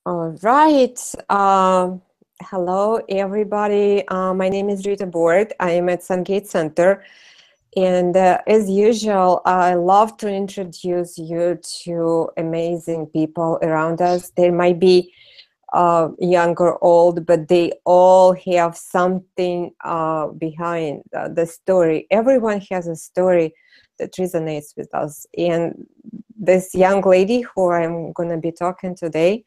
All right. Hello, everybody. My name is Rita Board. I am at SunGates Center. And as usual, I love to introduce you to amazing people around us. They might be young or old, but they all have something behind the story. Everyone has a story that resonates with us. And this young lady who I'm going to be talking today,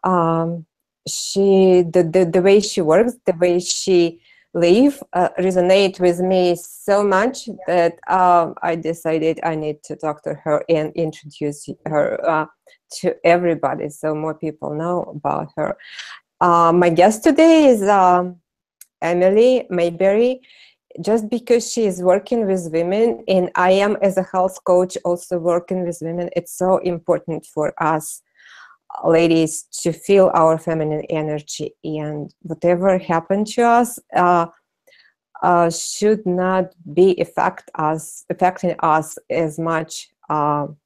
um, the way she works, the way she live resonate with me so much that I decided I need to talk to her and introduce her to everybody so more people know about her. My guest today is Emily Mayberry. Just because she is working with women and I am as a health coach also working with women, it's so important for us ladies to feel our feminine energy, and whatever happened to us should not be affecting us as much. And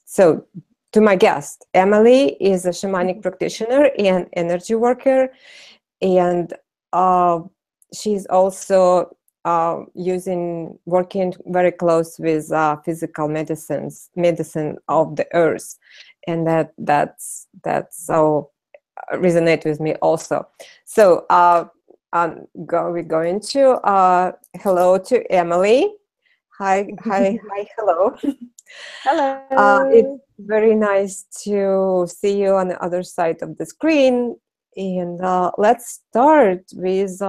so to my guest, Emily is a shamanic practitioner and energy worker, and she's also working very close with physical medicine of the earth, and that's so resonate with me also. So we're going to hello to Emily. Hi, hello. Hello. It's very nice to see you on the other side of the screen. And let's start with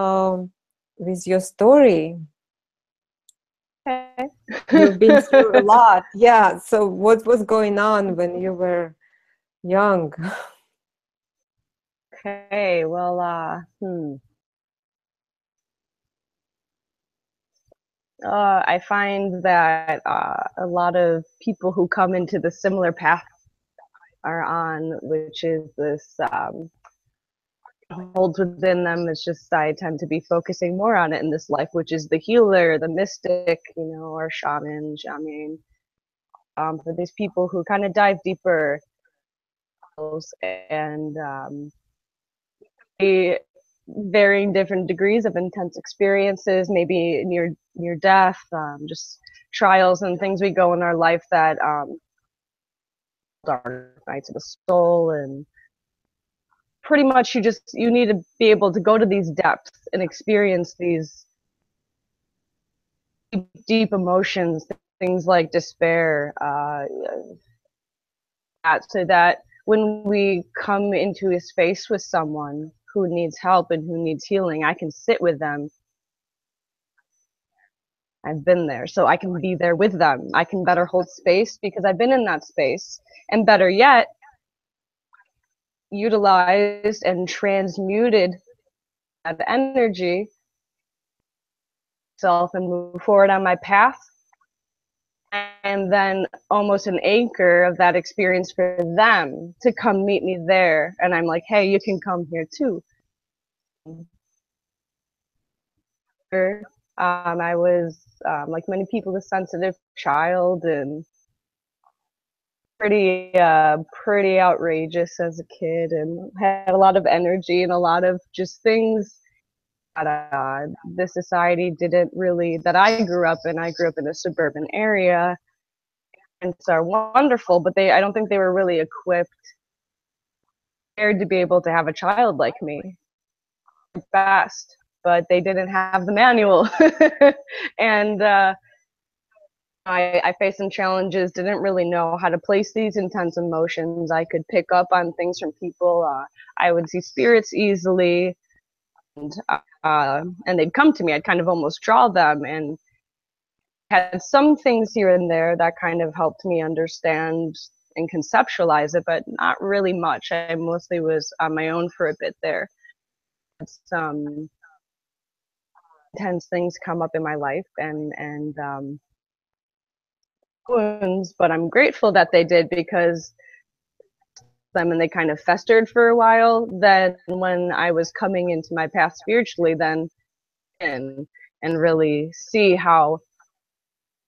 your story. Okay. You've been through a lot. Yeah. So what was going on when you were young? Okay. Well, I find that a lot of people who come into the similar path are on, which is this holds within them. It's just I tend to be focusing more on it in this life, which is the healer, the mystic, or shaman. For these people who kind of dive deeper and varying different degrees of intense experiences, maybe near death, just trials and things we go in our life that are nights of the soul, and pretty much you need to be able to go to these depths and experience these deep emotions, things like despair, so that when we come into a space with someone who needs help and who needs healing, I can sit with them. I've been there, so I can be there with them. I can better hold space because I've been in that space. And better yet, utilized and transmuted that energy self and move forward on my path. And then almost an anchor of that experience for them to come meet me there. And I'm like, hey, you can come here too. I was, like many people, a sensitive child and pretty outrageous as a kid, and had a lot of energy and a lot of just things that the society didn't really, that I grew up in. I grew up in a suburban area, and so are wonderful, but I don't think they were really equipped to be able to have a child like me. Best, but they didn't have the manual. And I faced some challenges, didn't really know how to place these intense emotions. I could pick up on things from people. I would see spirits easily, and they'd come to me. I'd kind of almost draw them, and had some things here and there that kind of helped me understand and conceptualize it, but not really much. I mostly was on my own for a bit there. Some intense things come up in my life, and wounds, but I'm grateful that they did, because them and they kind of festered for a while. Then when I was coming into my path spiritually, then and really see how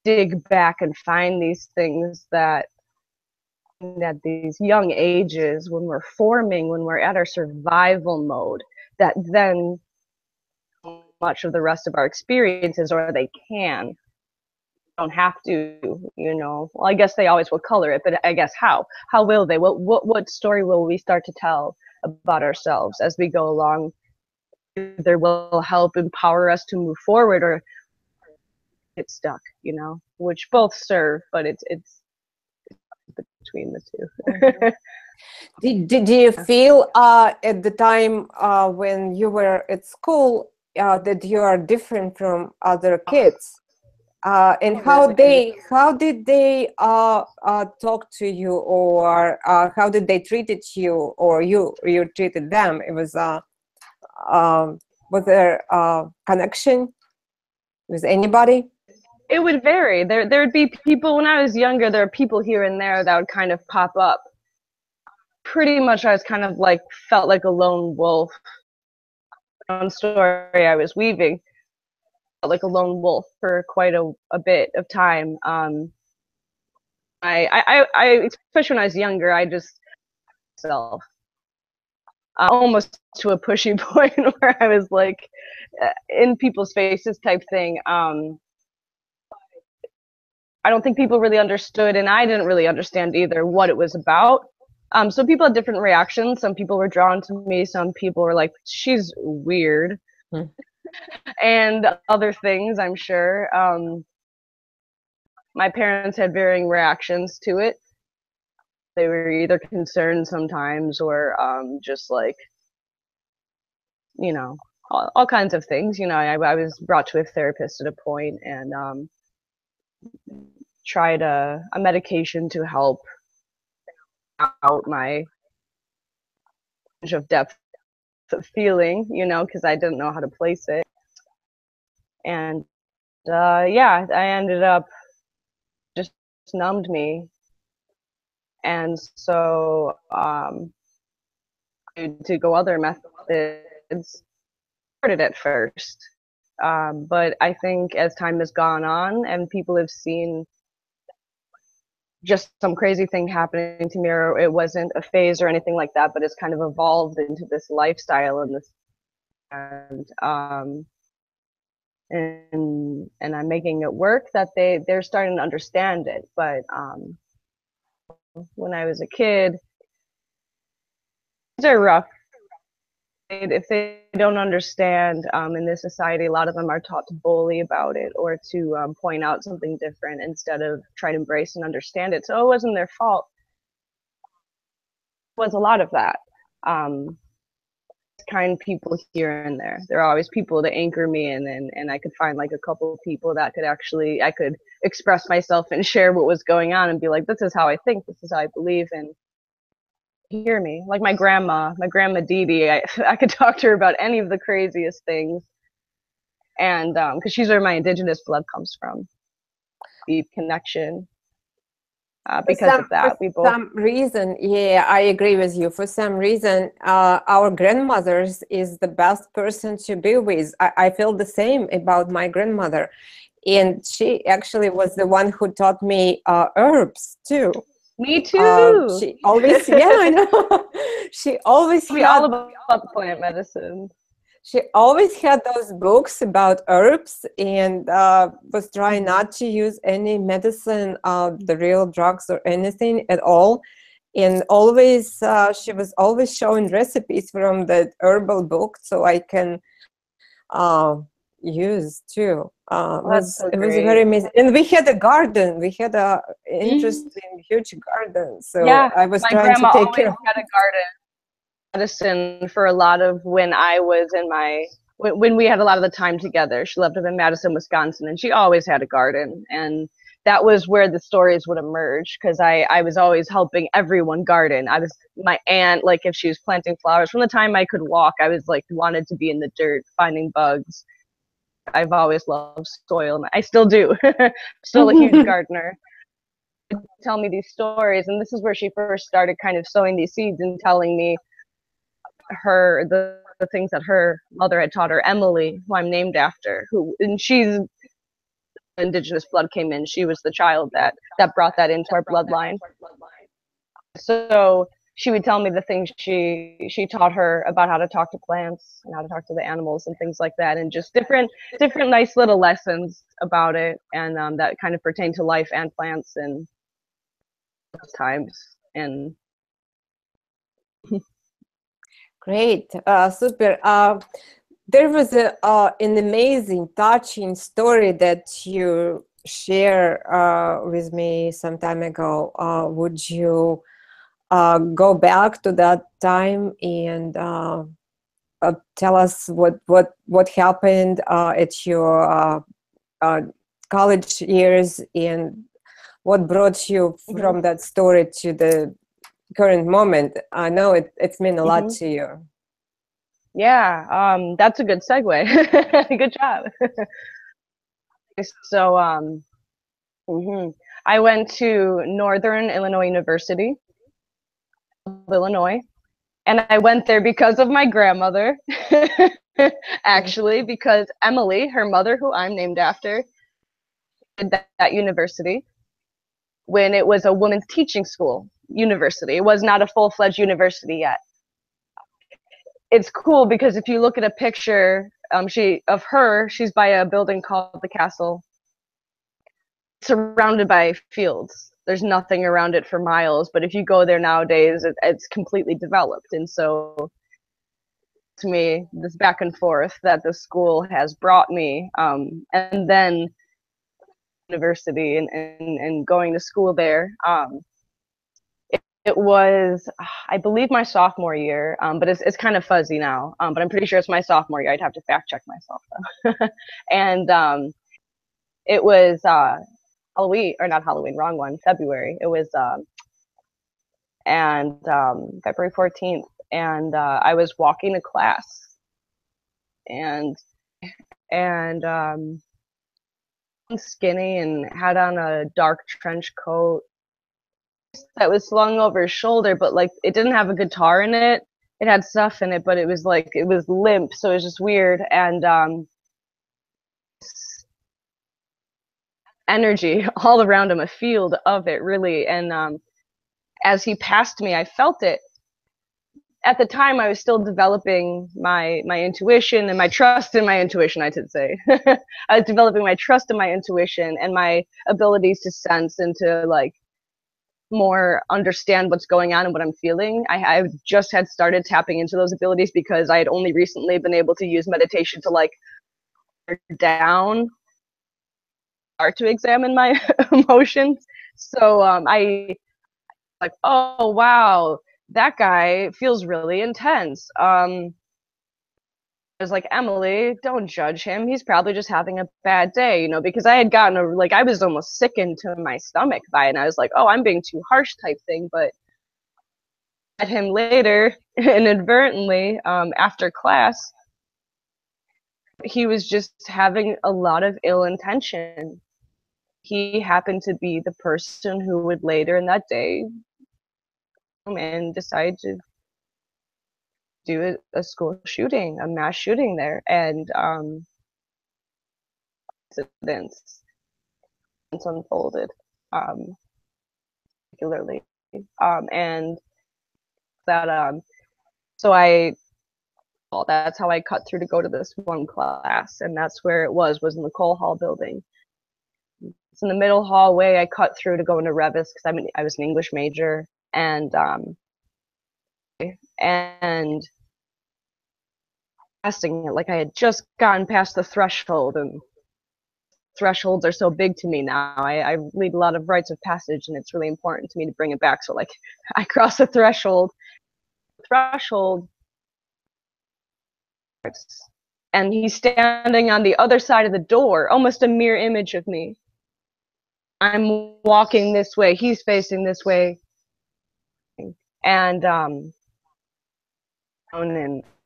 dig back and find these things that at these young ages, when we're forming, when we're at our survival mode, that then much of the rest of our experiences, or they don't have to, you know. Well, I guess they always will color it, but I guess how will they? What story will we start to tell about ourselves as we go along? Either will help empower us to move forward, or get stuck, you know, which both serve, but it's between the two. Did you feel at the time when you were at school that you are different from other kids? And how did they talk to you, or how did they treated you, or you treated them? It was there connection with anybody? It would vary. There'd be people when I was younger. There are people here and there that would kind of pop up. Pretty much, I was kind of like felt like a lone wolf. One story I was weaving, felt like a lone wolf for quite a bit of time. I especially when I was younger, I just myself almost to a pushy point where I was like in people's faces type thing. I don't think people really understood, and I didn't really understand either what it was about. So people had different reactions. Some people were drawn to me. Some people were like, "She's weird," and other things. I'm sure. My parents had varying reactions to it. They were either concerned sometimes, or just like, you know, all kinds of things. You know, I was brought to a therapist at a point, and tried a medication to help out my range of depth of feeling, you know, because I didn't know how to place it. And yeah, I ended up just numbed me. And so to go other methods started at first. But I think as time has gone on and people have seen just some crazy thing happening to me, or it wasn't a phase or anything like that, but it's kind of evolved into this lifestyle and this, and I'm making it work, that they're starting to understand it. But when I was a kid, they're rough. If they don't understand, in this society, a lot of them are taught to bully about it, or to point out something different instead of try to embrace and understand it. So it wasn't their fault. It was a lot of that. Kind people here and there. There are always people to anchor me in, and I could find like a couple of people that could actually, I could express myself and share what was going on and be like, this is how I think, this is how I believe, and hear me. Like my grandma Dee Dee, I could talk to her about any of the craziest things, and because she's where my indigenous blood comes from, deep connection. Because of that, we both. For some reason, yeah, I agree with you. For some reason, our grandmothers is the best person to be with. I feel the same about my grandmother, and she actually was the one who taught me herbs too. Me too. She always, yeah, I know. She always had all about the plant medicine. She always had those books about herbs, and was trying not to use any medicine, the real drugs or anything at all. And always, she was always showing recipes from that herbal book, so I can use too. It was very amazing. And we had a garden. We had a interesting, huge garden. So yeah, I was trying to take care of. Had a garden. Madison for a lot of when I was in my, when we had a lot of the time together. She lived up in Madison, Wisconsin, and she always had a garden. And that was where the stories would emerge, because I was always helping everyone garden. I was, my aunt, like if she was planting flowers, from the time I could walk, I was like wanted to be in the dirt, finding bugs. I've always loved soil. I still do. Still a huge gardener. Tell me these stories, and this is where she first started kind of sowing these seeds and telling me the things that her mother had taught her, Emily, who I'm named after, and she's indigenous blood came in. She was the child that brought that into our bloodline. So she would tell me the things she taught her about how to talk to plants and how to talk to the animals and things like that, and just different nice little lessons about it, and that kind of pertain to life and plants and times. And Great, super. There was an amazing, touching story that you share with me some time ago. Would you go back to that time and tell us what happened at your college years, and what brought you from that story to the current moment? I know it's meant a lot to you. Yeah, that's a good segue. Good job. So, I went to Northern Illinois University, Illinois, and I went there because of my grandmother. Actually, because Emily, her mother, who I'm named after, did that university when it was a women's teaching school university. It was not a full-fledged university yet. It's cool because if you look at a picture she's by a building called the Castle, surrounded by fields. There's nothing around it for miles, but if you go there nowadays, it's completely developed. And so, to me, this back and forth that the school has brought me, and then university and going to school there. It was, I believe, my sophomore year, but it's kind of fuzzy now. But I'm pretty sure it's my sophomore year. I'd have to fact check myself though. And it was Halloween, or not Halloween, wrong one, February. It was February 14th, and I was walking to class, and skinny and had on a dark trench coat that was slung over his shoulder, but like it didn't have a guitar in it. It had stuff in it, but it was limp, so it was just weird. And energy all around him, a field of it, really. And as he passed me, I felt it. At the time, I was still developing my intuition and my trust in my intuition, I should say. I was developing my trust in my intuition and my abilities to sense and to like more understand what's going on and what I'm feeling. I just had started tapping into those abilities because I had only recently been able to use meditation to like down, start to examine my emotions. So I like, oh wow, that guy feels really intense. I was like, Emily, don't judge him. He's probably just having a bad day, because I had gotten I was almost sickened to my stomach by it. And I was like, oh, I'm being too harsh type thing. But at him later, inadvertently, after class, he was just having a lot of ill intention. He happened to be the person who would later in that day and decide to do a school shooting, a mass shooting there. And incidents unfolded, particularly. And that, so that's how I cut through to go to this one class. And that's where it was in the Cole Hall building. It's in the middle hallway. I cut through to go into Revis because I was an English major. And testing it, like I had just gotten past the threshold, and thresholds are so big to me now. I lead a lot of rites of passage, and it's really important to me to bring it back. So like I cross the threshold, and he's standing on the other side of the door, almost a mirror image of me. I'm walking this way, he's facing this way. And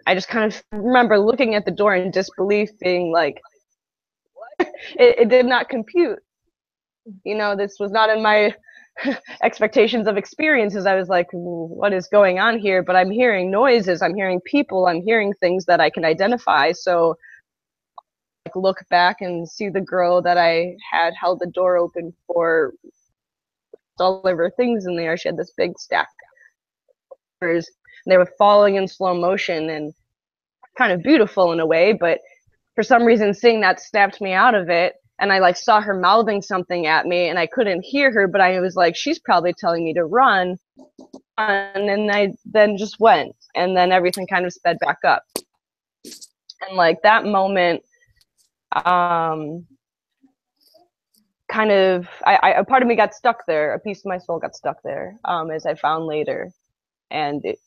I just kind of remember looking at the door in disbelief, being like, what? It did not compute. This was not in my expectations of experiences. I was like, what is going on here? But I'm hearing noises, I'm hearing people, I'm hearing things that I can identify. So like look back and see the girl that I had held the door open for all of her things in there. She had this big stack of papers. They were falling in slow motion and kind of beautiful in a way, but for some reason seeing that snapped me out of it. And I like saw her mouthing something at me and I couldn't hear her, but I was like, she's probably telling me to run. And then I then just went, and then everything kind of sped back up. And like that moment, kind of, a part of me got stuck there. A piece of my soul got stuck there, as I found later. And it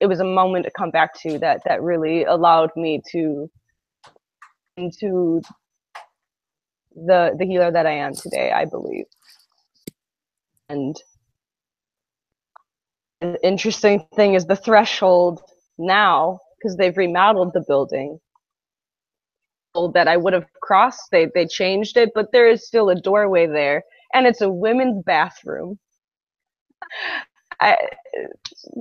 was a moment to come back to that really allowed me to into the healer that I am today, I believe. And the interesting thing is the threshold now, because they've remodeled the building, that I would have crossed, they changed it, but there is still a doorway there, and it's a women's bathroom. I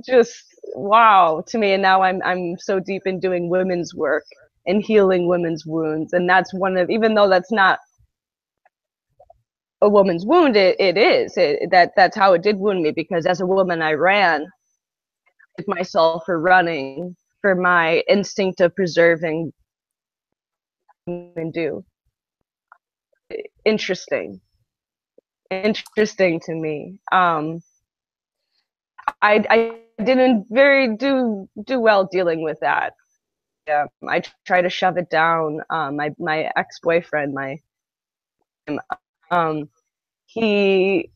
just wow to me, and now I'm so deep in doing women's work and healing women's wounds, and that's one of, even though that's not a woman's wound, that's how it did wound me, because as a woman I ran with myself for running, for my instinct of preserving and do. Interesting to me. I didn't do well dealing with that. I try to shove it down. My ex-boyfriend, he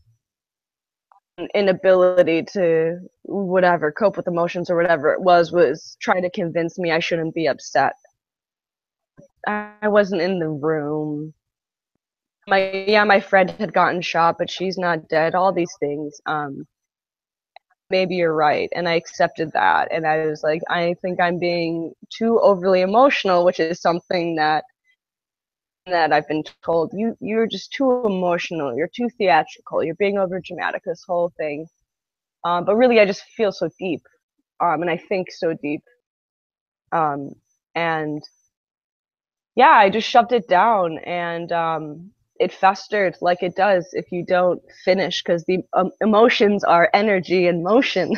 inability to whatever cope with emotions or whatever it was trying to convince me I shouldn't be upset. I wasn't in the room. My friend had gotten shot, but she's not dead. All these things. Maybe you're right, and I accepted that. And I was like, I think I'm being too overly emotional, which is something that I've been told. You're just too emotional. You're too theatrical. You're being over dramatic. This whole thing. But really, I just feel so deep, and I think so deep. And yeah, I just shoved it down, and it festered like it does if you don't finish, because the emotions are energy and motion.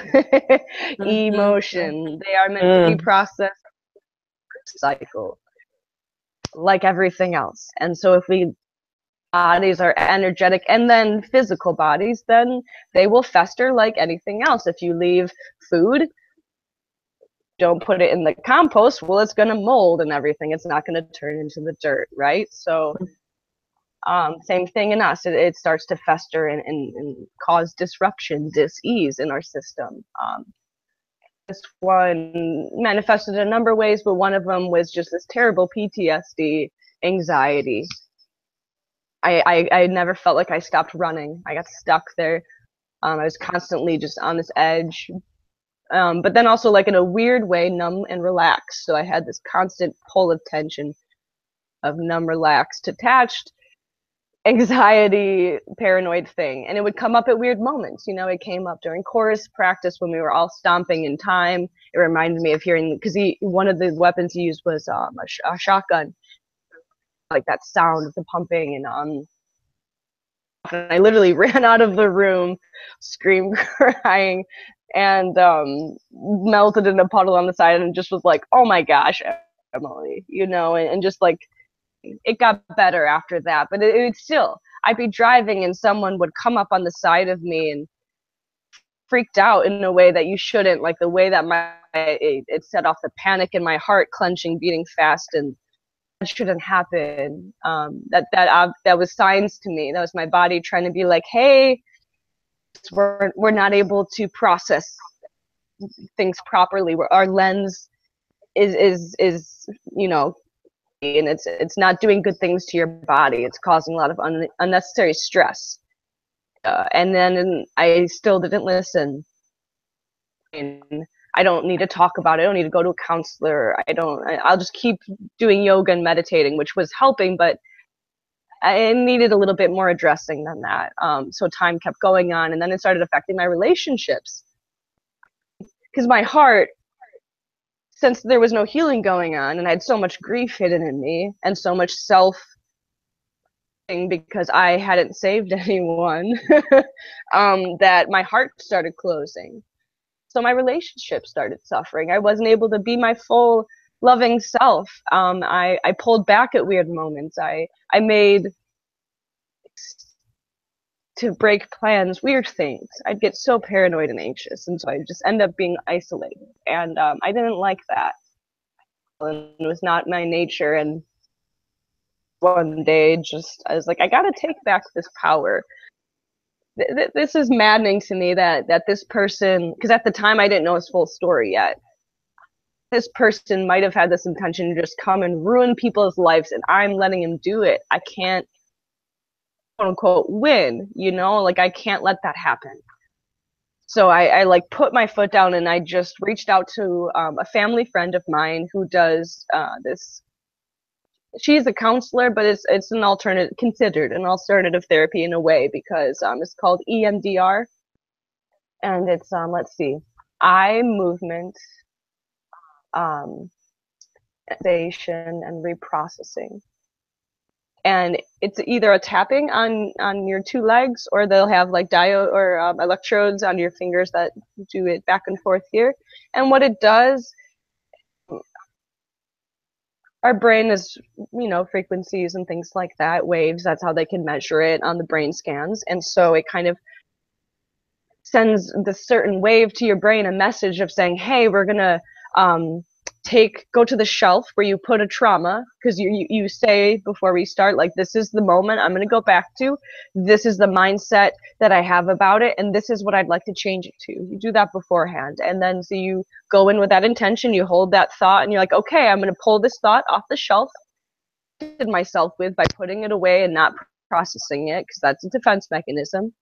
Emotion. They are meant to be processed cycle, like everything else. And so if we bodies are energetic and then physical bodies, then they will fester like anything else. If you leave food, don't put it in the compost, well, it's going to mold and everything. It's not going to turn into the dirt, right? So same thing in us. It starts to fester and cause disruption, dis-ease in our system. This one manifested in a number of ways, but one of them was just this terrible PTSD, anxiety. I never felt like I stopped running. I got stuck there. I was constantly just on this edge. But then also, like, in a weird way, numb and relaxed. So I had this constant pull of tension of numb, relaxed, detached, anxiety, paranoid thing. And it would come up at weird moments. You know, it came up during chorus practice when we were all stomping in time. It reminded me of hearing, because one of the weapons he used was a shotgun, like that sound of the pumping. And I literally ran out of the room, screamed, crying, and melted in a puddle on the side, and just was like, oh my gosh, Emily, you know, and just like, it got better after that. But it still, I'd be driving and someone would come up on the side of me and freaked out in a way that you shouldn't, like the way that it set off the panic in my heart, clenching, beating fast, and that shouldn't happen. That was signs to me. That was my body trying to be like, hey, we're not able to process things properly. Our lens is you know, and it's not doing good things to your body. It's causing a lot of unnecessary stress. And then I still didn't listen. And I don't need to talk about it. I don't need to go to a counselor. I'll just keep doing yoga and meditating, which was helping, but I needed a little bit more addressing than that. So time kept going on, and then it started affecting my relationships. Because my heart, since there was no healing going on, and I had so much grief hidden in me, and so much self because I hadn't saved anyone, that my heart started closing. So my relationship started suffering. I wasn't able to be my full loving self. I pulled back at weird moments. I made to break plans, weird things. I'd get so paranoid and anxious, and so I just end up being isolated. And I didn't like that. And it was not my nature. And one day, I was like, I gotta take back this power. This is maddening to me that this person, because at the time I didn't know his full story yet. This person might have had this intention to just come and ruin people's lives, and I'm letting him do it. I can't, quote unquote, win, like I can't let that happen. So I like put my foot down, and I just reached out to a family friend of mine who does this. She's a counselor, but it's considered an alternative therapy in a way, because it's called EMDR, and it's let's see, eye movement, sensation, and reprocessing. And it's either a tapping on your two legs, or they'll have like diode or electrodes on your fingers that do it back and forth here. And what it does, our brain is, frequencies and things like that, waves, that's how they can measure it on the brain scans. And so it kind of sends this certain wave to your brain, a message of saying, hey, we're gonna go to the shelf where you put a trauma, because you say before we start, like, this is the moment I'm going to go back to, this is the mindset that I have about it, and this is what I'd like to change it to. You do that beforehand, and then so you go in with that intention, you hold that thought, and you're like, okay, I'm going to pull this thought off the shelf myself with by putting it away and not processing it, because that's a defense mechanism.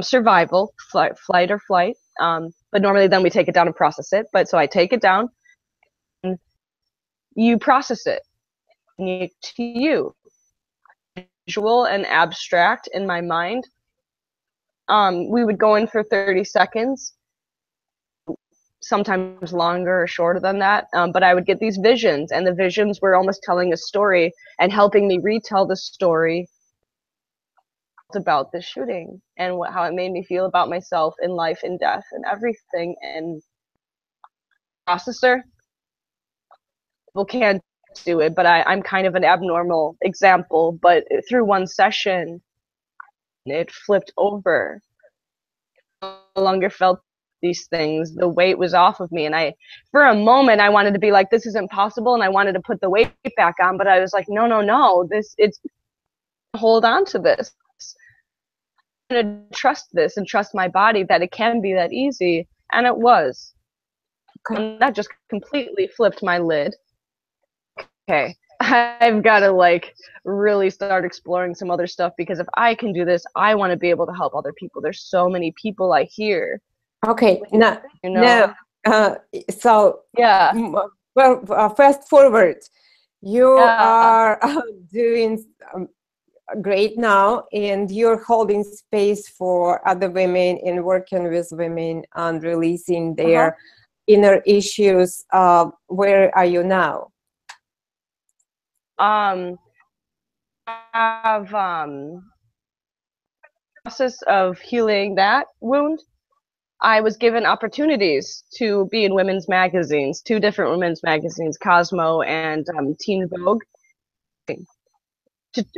Survival, flight or flight, but normally then we take it down and process it. But so I take it down, you process it, to you, visual and abstract in my mind. We would go in for 30 seconds, sometimes longer or shorter than that, but I would get these visions, and the visions were almost telling a story and helping me retell the story about the shooting and how it made me feel about myself in life and death and everything. And processor, people can't do it, but I'm kind of an abnormal example. But through one session, it flipped over. I no longer felt these things. The weight was off of me, and for a moment, I wanted to be like, this isn't possible, and I wanted to put the weight back on, but I was like, no, it's hold on to this. I'm gonna trust this and trust my body that it can be that easy, and it was. Okay. And that just completely flipped my lid. Okay, I've got to really start exploring some other stuff, because if I can do this, I want to be able to help other people. There's so many people I hear. Okay, so yeah. Well, fast forward, you are doing great now, and you're holding space for other women and working with women on releasing their inner issues. Where are you now? I have process of healing that wound. I was given opportunities to be in women's magazines, 2 different women's magazines, Cosmo and Teen Vogue,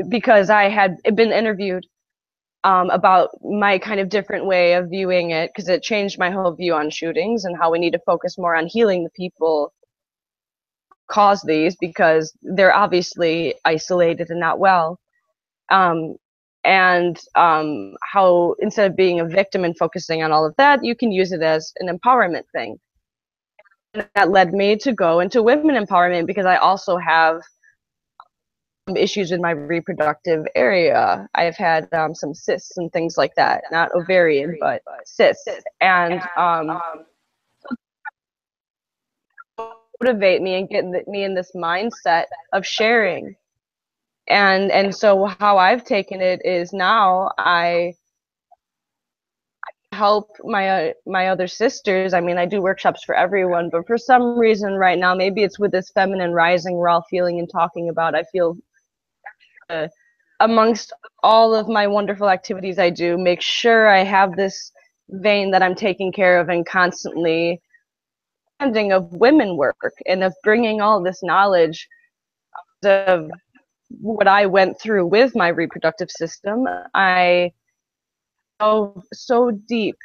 because I had been interviewed about my kind of different way of viewing it, because it changed my whole view on shootings and how we need to focus more on healing the people who cause these, because they're obviously isolated and not well. And how instead of being a victim and focusing on all of that, you can use it as an empowerment thing. And that led me to go into women empowerment, because I also have issues in my reproductive area. I've had some cysts and things like that, not ovarian, but cysts. And motivate me and get me in this mindset of sharing. And so how I've taken it is now I help my other sisters. I mean, I do workshops for everyone, but for some reason right now, maybe it's with this feminine rising we're all feeling and talking about, I feel amongst all of my wonderful activities I do, make sure I have this vein that I'm taking care of and constantly understanding of women work and of bringing all this knowledge of what I went through with my reproductive system. I go so deep,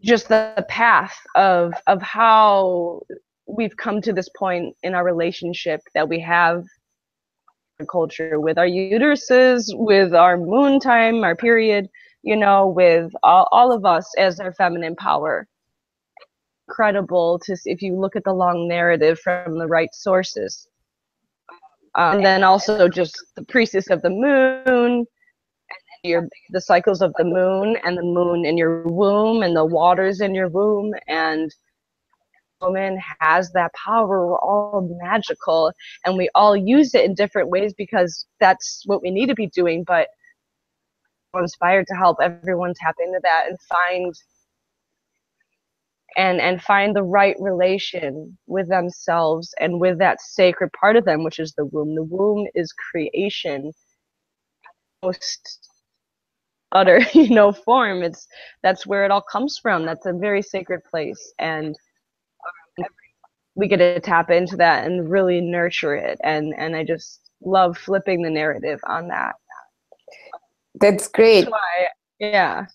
just the path of how we've come to this point in our relationship that we have culture with our uteruses, with our moon time, our period, you know, with all of us as our feminine power. Incredible to see if you look at the long narrative from the right sources. And then also just the priestess of the moon, the cycles of the moon, and the moon in your womb, and the waters in your womb, and woman has that power. We're all magical, and we all use it in different ways because that's what we need to be doing. But I'm inspired to help everyone tap into that and find the right relation with themselves and with that sacred part of them, which is the womb. The womb is creation, most utter, form. That's where it all comes from. That's a very sacred place, and we get to tap into that and really nurture it. And I just love flipping the narrative on that. That's great. That's why, yeah.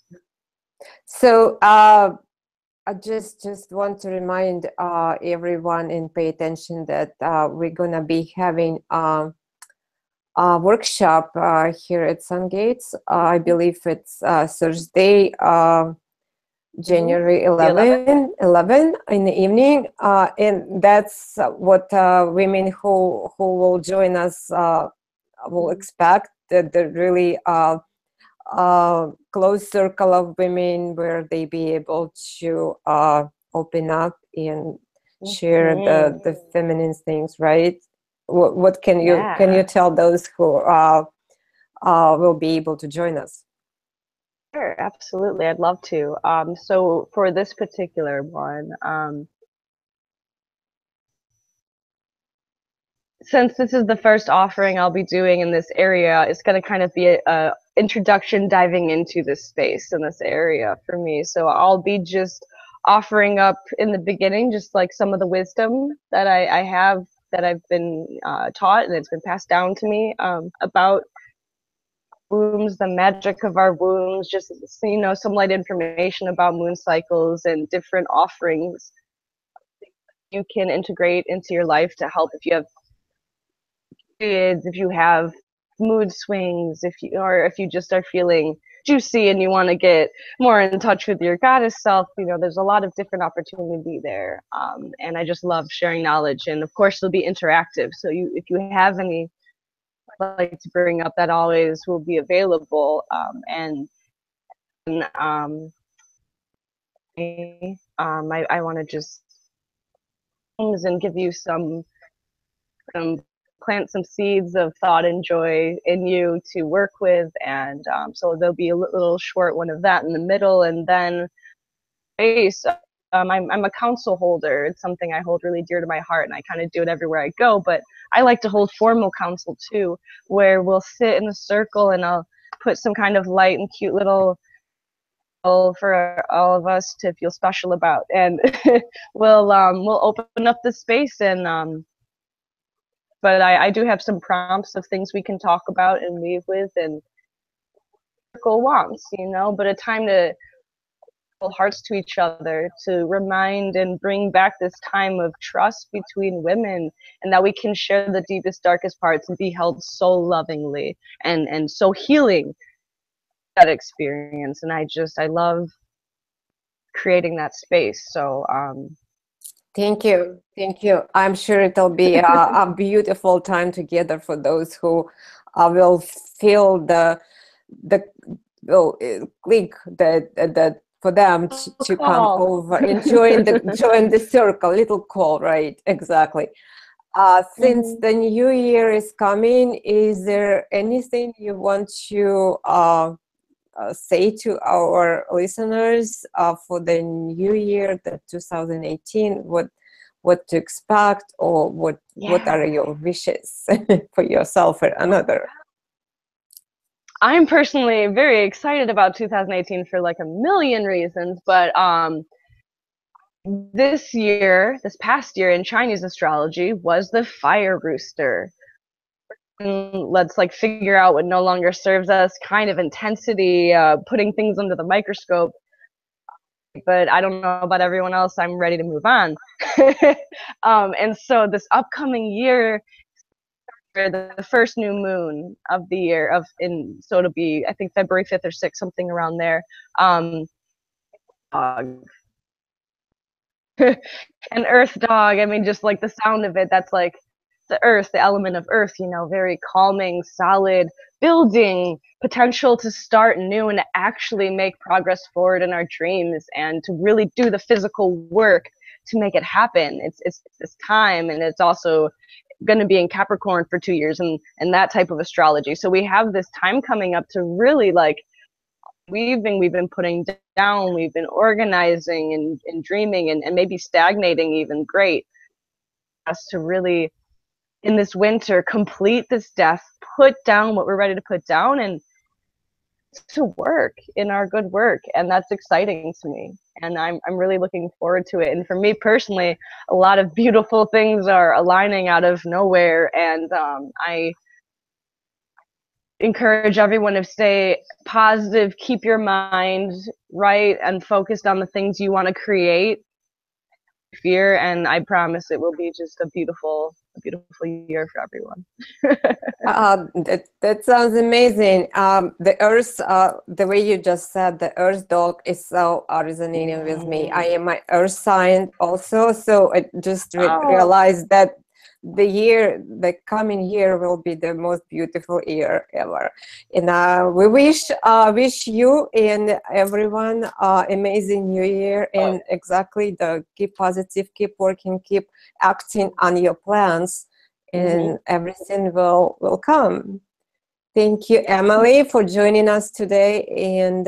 So I just want to remind everyone and pay attention that we're gonna be having a workshop here at SunGates. I believe it's Thursday, January 11 in the evening, and that's what women who will join us will expect. That the really close circle of women where they be able to open up and share the feminine things, right? What can you tell those who will be able to join us? Sure, absolutely. I'd love to. So for this particular one, since this is the first offering I'll be doing in this area, it's going to kind of be a introduction diving into this space in this area for me. So I'll be just offering up in the beginning just like some of the wisdom that I have, that I've been taught and it's been passed down to me about wombs, the magic of our wombs, just some light information about moon cycles and different offerings you can integrate into your life to help if you have periods, if you have mood swings, if you just are feeling juicy and you want to get more in touch with your goddess self. There's a lot of different opportunity there, and I just love sharing knowledge. And of course, it'll be interactive. So if you have any like to bring up, that always will be available. I want to just and give you some plant some seeds of thought and joy in you to work with, and so there'll be a little short one of that in the middle, and then base. I'm a council holder. It's something I hold really dear to my heart, and I kind of do it everywhere I go. But I like to hold formal council too, where we'll sit in a circle and I'll put some kind of light and cute little for all of us to feel special about, and we'll open up the space. And but I do have some prompts of things we can talk about and weave with, and circle wants, but a time to hold hearts to each other, to remind and bring back this time of trust between women, and that we can share the deepest, darkest parts and be held so lovingly and so healing that experience. And I love creating that space. So Thank you. I'm sure it'll be a beautiful time together for those who will feel the click that for them to come over and join the circle. Little call, right? Exactly. Since the new year is coming, is there anything you want to say to our listeners for the new year, the 2018? What what to expect, or what are your wishes for yourself or another? I'm personally very excited about 2018 for like a million reasons, but this past year in Chinese astrology was the fire rooster. Let's like figure out what no longer serves us, kind of intensity, putting things under the microscope. But I don't know about everyone else. I'm ready to move on. And so this upcoming year, the first new moon of the year so it'll be, I think, February 5th or 6th, something around there. An earth dog, I mean, just like the sound of it, that's like the earth, the element of earth, you know, very calming, solid, building, potential to start new and to actually make progress forward in our dreams and to really do the physical work to make it happen. It's this time, and it's also going to be in Capricorn for 2 years and that type of astrology. So we have this time coming up to really like we've been putting down, we've been organizing and dreaming and maybe stagnating even. Great us to really in this winter complete this death, put down what we're ready to put down, and to work in our good work. And that's exciting to me, and I'm really looking forward to it. And for me personally, a lot of beautiful things are aligning out of nowhere, and I encourage everyone to stay positive, keep your mind right and focused on the things you want to create. Fear, and I promise it will be just a beautiful year for everyone. That sounds amazing. The earth, the way you just said, the earth dog is so resonating with me. I am my earth sign also, so I just realized that the coming year will be the most beautiful year ever. And we wish you and everyone amazing new year, and exactly keep positive, keep working, keep acting on your plans, and everything will come. Thank you, Emily, for joining us today, and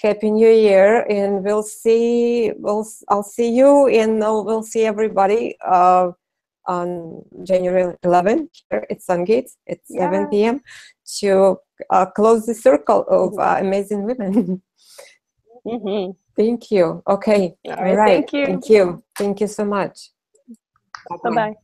Happy New Year. And I'll see you, and we'll see everybody on January 11th here at SunGates at 7 p.m. to close the circle of amazing women. Thank you. Okay. All right. Thank you. Thank you. Thank you so much. Bye-bye.